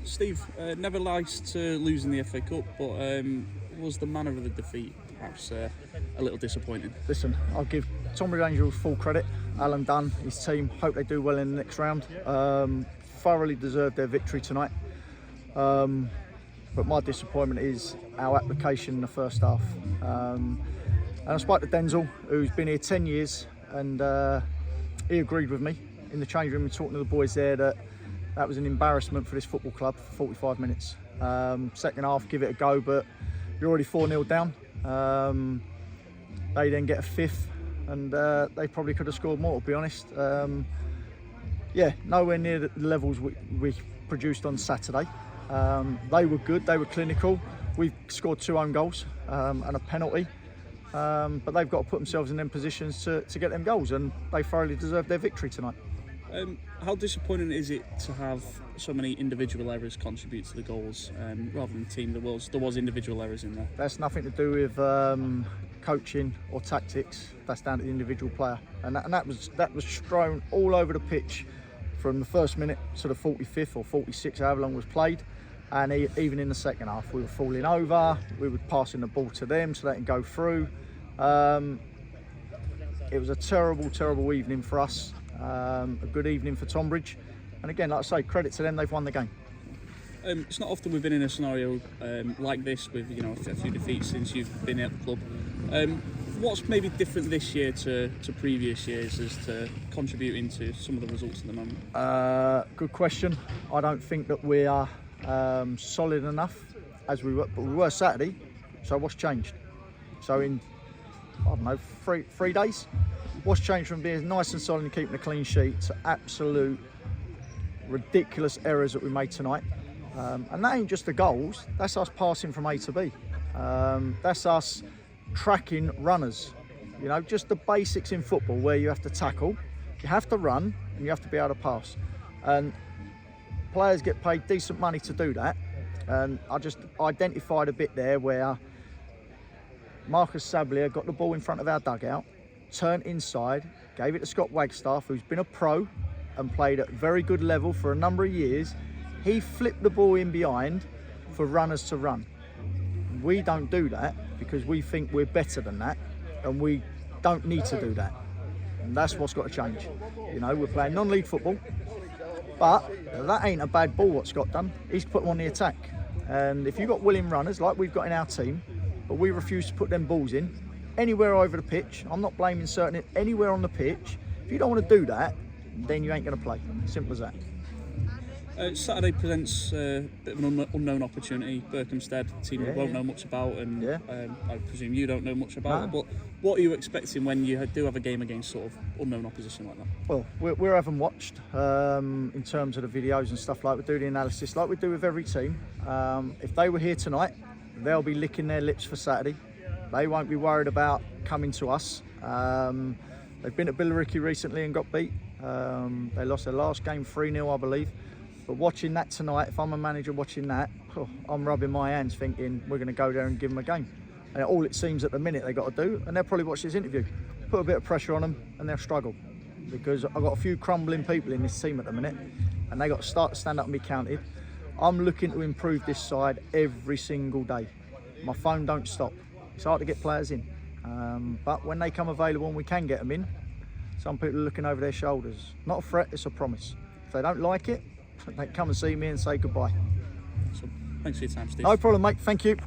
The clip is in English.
Steve, never likes to lose in the FA Cup, but was the manner of the defeat perhaps a little disappointing? Listen, I'll give Tonbridge Angels full credit. Alan Dunn, his team, hope they do well in the next round. Thoroughly deserved their victory tonight. But my disappointment is our application in the first half. And I spoke to Denzel, who's been here 10 years, and he agreed with me in the change room and talking to the boys there that was an embarrassment for this football club for 45 minutes. Second half, give it a go, but you're already 4-0 down. They then get a fifth, and they probably could have scored more, to be honest. Yeah, nowhere near the levels we produced on Saturday. They were good, they were clinical. We've scored 2 own goals and a penalty. But they've got to put themselves in them positions to get them goals, and they thoroughly deserve their victory tonight. How disappointing is it to have so many individual errors contribute to the goals rather than the team? There was individual errors in there. That's nothing to do with coaching or tactics. That's down to the individual player, and that was strewn all over the pitch from the first minute to the 45th or 46th, however long was played. And even in the second half, we were falling over. We were passing the ball to them so they can go through. It was a terrible, terrible evening for us. A good evening for Tonbridge, and again, like I say, credit to them, they've won the game. It's not often we've been in a scenario like this with a few defeats since you've been at the club. What's maybe different this year to previous years as to contributing to some of the results at the moment? Good question. I don't think that we are solid enough as we were, but we were Saturday. So what's changed? So in, I don't know, three days. What's changed from being nice and solid and keeping a clean sheet to absolute ridiculous errors that we made tonight? And that ain't just the goals, that's us passing from A to B. That's us tracking runners. You know, just the basics in football where you have to tackle, you have to run, and you have to be able to pass. And players get paid decent money to do that. And I just identified a bit there where Marcus Sablier got the ball in front of our dugout, turned inside, gave it to Scott Wagstaff, who's been a pro and played at a very good level for a number of years. He flipped the ball in behind for runners to run. We don't do that because we think we're better than that, and we don't need to do that. And that's what's got to change. You know, we're playing non-league football, but that ain't a bad ball what Scott done. He's put them on the attack. And if you've got willing runners like we've got in our team, but we refuse to put them balls in, anywhere over the pitch, I'm not blaming certain, anywhere on the pitch, if you don't want to do that, then you ain't going to play. Simple as that. Saturday presents a bit of an unknown opportunity. Berkhamsted, a team we won't know much about, and I presume you don't know much about it, but what are you expecting when you do have a game against sort of unknown opposition like that? Well, we're having watched in terms of the videos and stuff, like we do the analysis, like we do with every team. If they were here tonight, they'll be licking their lips for Saturday. They won't be worried about coming to us. They've been at Billericay recently and got beat. They lost their last game 3-0, I believe. But watching that tonight, if I'm a manager watching that, I'm rubbing my hands thinking we're going to go there and give them a game. And all it seems at the minute they've got to do, and they'll probably watch this interview, put a bit of pressure on them and they'll struggle. Because I've got a few crumbling people in this team at the minute, and they got to start to stand up and be counted. I'm looking to improve this side every single day. My phone don't stop. It's hard to get players in. But when they come available and we can get them in, some people are looking over their shoulders. Not a threat, it's a promise. If they don't like it, they come and see me and say goodbye. So, thanks for your time, Steve. No problem, mate. Thank you.